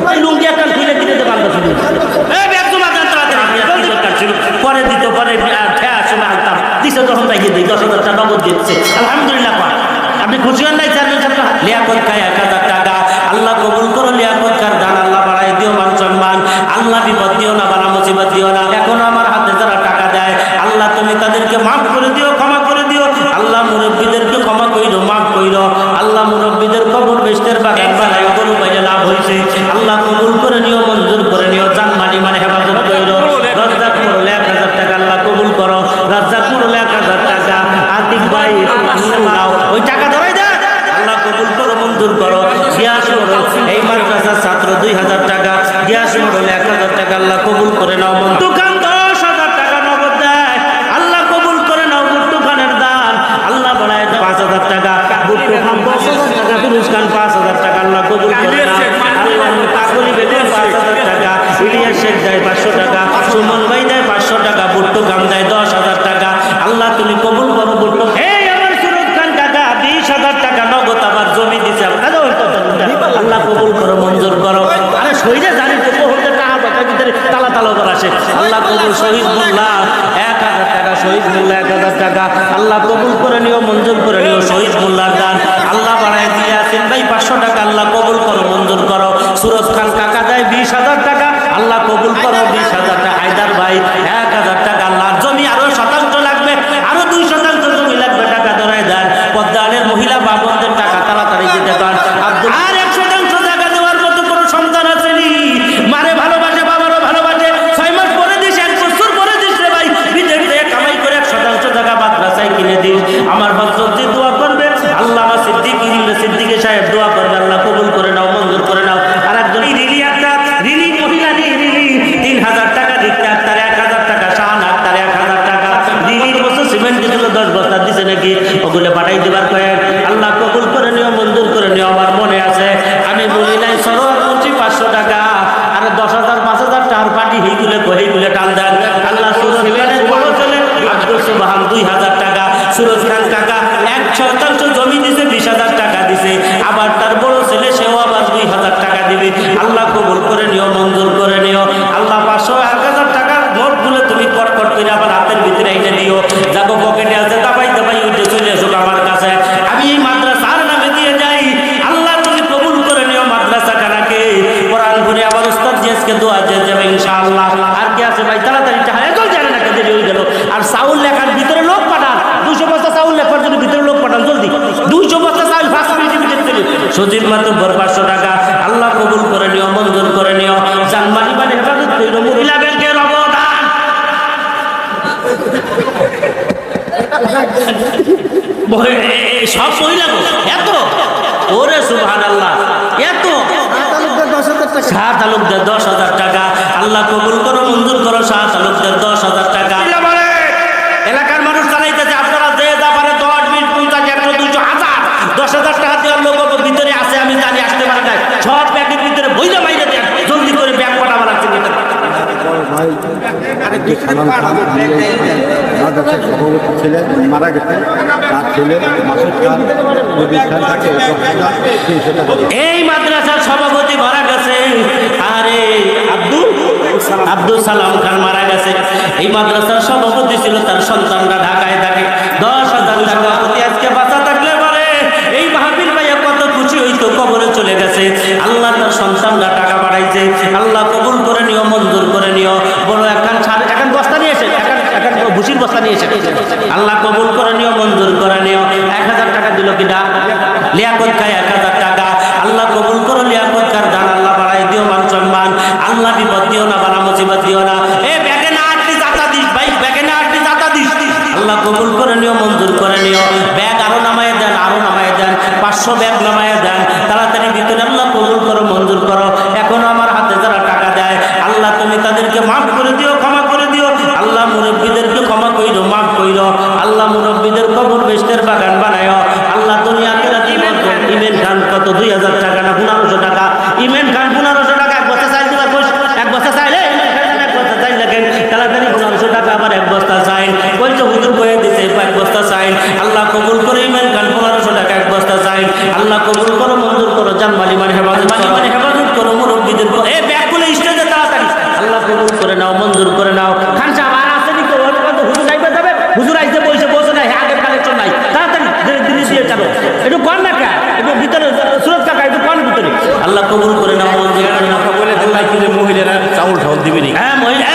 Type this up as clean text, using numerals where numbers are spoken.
ওই লুঙ্গি একটা খুলে কিনে দেবো আমরা শুধু পরে দিত পরে সময় আনতাম দিছে তখন তাই দিই 10,000 টাকা নগদ দিচ্ছে আলহামদুলিল্লাহ। আপনি খুশি হন নাই চেয়ারম্যান সাহেব? লিয়াকত খায় 1,000 টাকা, আল্লাহ কবুল করো। লিয়াকত কার দান আল্লাহ বাড়াই দিও, মান সম্মান আল্লাহ বিপদ দিও না, বালা মুসিবত দিও না। এখন আমার হাতে যারা টাকা দেয় আল্লাহ তুমি তাদেরকে মাফ করে দিও, ক্ষমা করে দিও। আল্লাহ মুরব্বীদেরকে ক্ষমা কইরো, মাফ কইরো। আল্লাহ মুরব্বীদের কবর বেশতের বাগান বানাই গরু বাইরে লাভ হয়েছে আল্লাহ কবুল করে নিও, মঞ্জুর করে নিও। জান মানি মানে হেফাজত কইরো। রাজ্জাক মুরলে 1,000 টাকা আল্লাহ কবুল করো। রাজ্জাক মুরলে 1,000 টাকা। আতিক ভাই ওই টাকা ধরাই দেয় আল্লাহ কবুল করো, মঞ্জুর করো। গিয়াস মোড়ল এই মাদ্রাসার ছাত্র 2,000 টাকা। গিয়াস মোড়ল 1,000 টাকা আল্লাহ কবুল করে নাও। দোকান 10,000 টাকা নগদ দেয় আল্লাহ কবুল করে নাও। বুট্টু খানের দান আল্লাহ বাড়ায় 5,000 টাকা। বুট্টু খান 10,000 টাকা। ফিরোজ খান 5,000 টাকা আল্লাহ কবুল করে নাও। আল্লাহ কাকুলি বেগম 5,000 টাকা। ইলিয়াস শেখ দেয় 500 টাকা। সুমন ভাই দেয় 500 টাকা। বুট্টু খান দেয় 10,000 টাকা। আল্লাহ তুমি কবুল করো। বুট্টু এই আমার সুরজ খান কাকা 20,000 টাকা নগদ আবার জমি দিছে আল্লাহ কবুল করো, মঞ্জুর করো। আরে শহীদে জানি তো বহুদের টাকা পয়সার ভিতরে তালা তালা করা আছে। আল্লাহ কবুল। শহীদ মোল্লা 1,000 টাকা। শহীদ মোল্লা 1,000 টাকা আল্লাহ কবুল করে নিও, মঞ্জুর করে নিও। শহীদ মোল্লার দান আল্লাহ বাড়ায় দিয়ে আছেন ভাই 500 টাকা আল্লাহ কবুল করো, মঞ্জুর করো। সুরজ খান কাকা দেয় 20,000 টাকা আল্লাহ কবুল করো। 20,000 টাকা। হায়দার ভাই 1,000 টাকা আল্লাহ। জমি আরো 1% লাগবে, আরো 2% জমি লাগবে, টাকা ধরায় দেন। পদ্মানের মহিলা বাবনদের টাকা তাড়াতাড়ি দিতে পান। আব্দুল আর 1% টাকা দেওয়ার মতো কোনো সন্তান আসেনি। মারে ভালোবাসে, বাবারও ভালোবাসে। 6 মাস পরে দিস, 1 বছর পরে দিস রে ভাই। বিদেশ থেকে কামাই করে 1% টাকা মাদ্রাসায় কিনে দিস। আমার ভক্তদের দোয়া করবে আল্লাহ। আমার সিদ্দিকী সাহেব দোয়া করবে আল্লাহ কবুল করে নাও, মঞ্জুর করে নাও। আর একজন রিলি একটা রিলি মহিলা রিলি 3,000 টাকা দিচ্ছে। আক্তার 1,000 টাকা। শাহান আক্তার 1,000 টাকা। রিলির বছর সিমেন্ট দিয়েছিল 10 বস্তা দিছে নাকি ওগুলো পাঠাই দেবার কয়েক আল্লাহ কবুল করে নিও, মঞ্জুর করে নিও। আমার মনে আছে আমি বলি নাই সরোয়ার বলছি 500 টাকা আর 10,000 5,000 টাকার পাটি হেইগুলো টান দেন আল্লাহ। সুরজ খানের বড় ছেলে আব্দুল সুবহান 2,000 টাকা। সুরজ খান কাকা 1% জমি দিছে 20,000 টাকা দিছে। আবার তার বড় ছেলে সেও আবার 2,000 টাকা দিবে আল্লাহ কবুল করে নিও, মঞ্জুর করে নিও। আল্লাহ 500 1,000 টাকার নোটগুলো তুমি কটকট করে আবার হাতের ভিতরে এনে দিও। যাবো পকেটে আছে দাবাই দাবাই উঠে চলে আসো আমার কাছে। আমি এই মাদ্রাসার নামে দিয়ে যাই আল্লাহ তুমি কবুল করে নিও মাদ্রাসা খানাকে। কোরআন করে আবার উস্তাদ জিয়াসকে দোয়া দিয়ে যাবে ইনশাআল্লাহ। আর কি আছে ভাই তাড়াতাড়ি জল জানে না কেটে হয়ে গেল। আর চাউল লেখার ভিতরে লোক পাঠান 200 বস্তা চাউল লেখার জন্য ভিতরে লোক পাঠান জলদি। 200 বস্তা চাউল ফার্স্ট মিনিটের ভিতরে সজিব মাতব্বর 500 টাকা আল্লাহ কবুল করে নিও, মঞ্জুর করে নিও। জানমানি মানে হেফাজত কইরো। মহিলা ব্যাংকের অবদান সব মহিলা এত ওরে সুবহানাল্লাহ এত। শাহ তালুকদার 10,000 টাকা আল্লাহ কবুল করো, মঞ্জুর করো। শাহ তালুকদার 10,000 টাকা। এলাকার মানুষ চালাইতেছে আপনারা যে যা পারে 10, 20, 50, 100, 200, 1000 10,000 টাকা দেওয়ার লোক ভিতরে আছে আমি জানি, আসতে পারে না। সব ব্যাগের ভিতরে বইলে বাইরে দেন জলদি করে ব্যাগ পাঠাবার লাগছে। সভাপতি ছিলেন মারা গেছে, তার ছেলে মাসুদ খান এই মাদ্রাসার সভাপতি মারা গেছে। আরে আব্দুল সালাম খান মারা গেছে। এই মাদ্রাসার সভাপতি ছিল, তার সন্তানরা ঢাকায় থাকে। 10,000 সভাপতি আজকে বাঁচা থাকলে পারে এই মাহফিল ভাইয়া কত খুশি হইতো। কবরে চলে গেছে আল্লাহ, তার সন্তানরা টাকা পাঠাইছে আল্লাহ কবুল করে নিও, মঞ্জুর করে নিও। বড় এখন বস্তা নিয়ে এসে এখন ভুসির বস্তা নিয়ে এসে আল্লাহ কবুল করে নিও, মঞ্জুর করে নিও। 1,000 টাকা দিল কিনা লিয়াকত খায় 1,000 টাকা আল্লাহ কবুল করো। লিয়াকত কার দান আল্লাহ বাড়াই দিও, মান সম্মান আল্লাহ বিপদ দিও না, বালা মুসিবত দিও না। এ ব্যাগে না আটটি জাতা দিস ভাই, ব্যাগে না আটটি জাতা দিস আল্লাহ কবুল করে নিও, মঞ্জুর করে নিও। ব্যাগ আরো নামায় দেন, আরো নামায় দেন। 500 ব্যাগ নামায় দেন তাড়াতাড়ি ভিতরে আল্লাহ কবুল করো, মঞ্জুর করো। এখনো আমার হাতে যারা টাকা দেয় আল্লাহ তুমি তাদেরকে মাফ করে দিও, ক্ষমা করে দিও। আল্লাহ মুরব্বীদেরকে ক্ষমা কইরো, মাফ কইরো। আল্লাহ মুরব্বীদের কবর বেশতের বাগান বানায় আল্লাহ। দুনিয়া কিরাতি বলতো ইমেন খান কত 2,000 টাকা না 1,500 টাকা। ইমেন খান 1,500 টাকা এক বস্তা চাইল দিবার বস, এক বস্তা চাইলে এক বস্তা চাইল দেখেন তাড়াতাড়ি 1,500 টাকা আবার এক বস্তা চাইল বলছে হুজুর কয়ে দিছে এক বস্তা চাইল। আল্লাহ কবুল করে ইমেন খান 1,500 টাকা এক বস্তা চাইল আল্লাহ কবুল করো, মঞ্জুর করো। জানমালি মানে হেফাজত করো, মুরব্বীদের করো, এ ব্যাগ খুলে স্টেজে তাড়াতাড়ি। আল্লাহ কবুল করে নাও, মঞ্জুর করে নাও। খান সাহেব আর আসেনি তো, ওর কথা হুজুর আইবে যাবে, হুজুর আইতে বসে নাই, আগের কালেকশন নাই, তাড়াতাড়ি দিনে দিয়ে যাবো। একটু কর না কা, একটু ভিতরে সুরত কাকা, একটু কর ভিতরে। আল্লাহ কবুল করে নাও, মঞ্জুর করে নাও। বলে আল্লাহ কি যে মহিলারা চাউল ঠাউল দিবে নি? হ্যাঁ মহিলা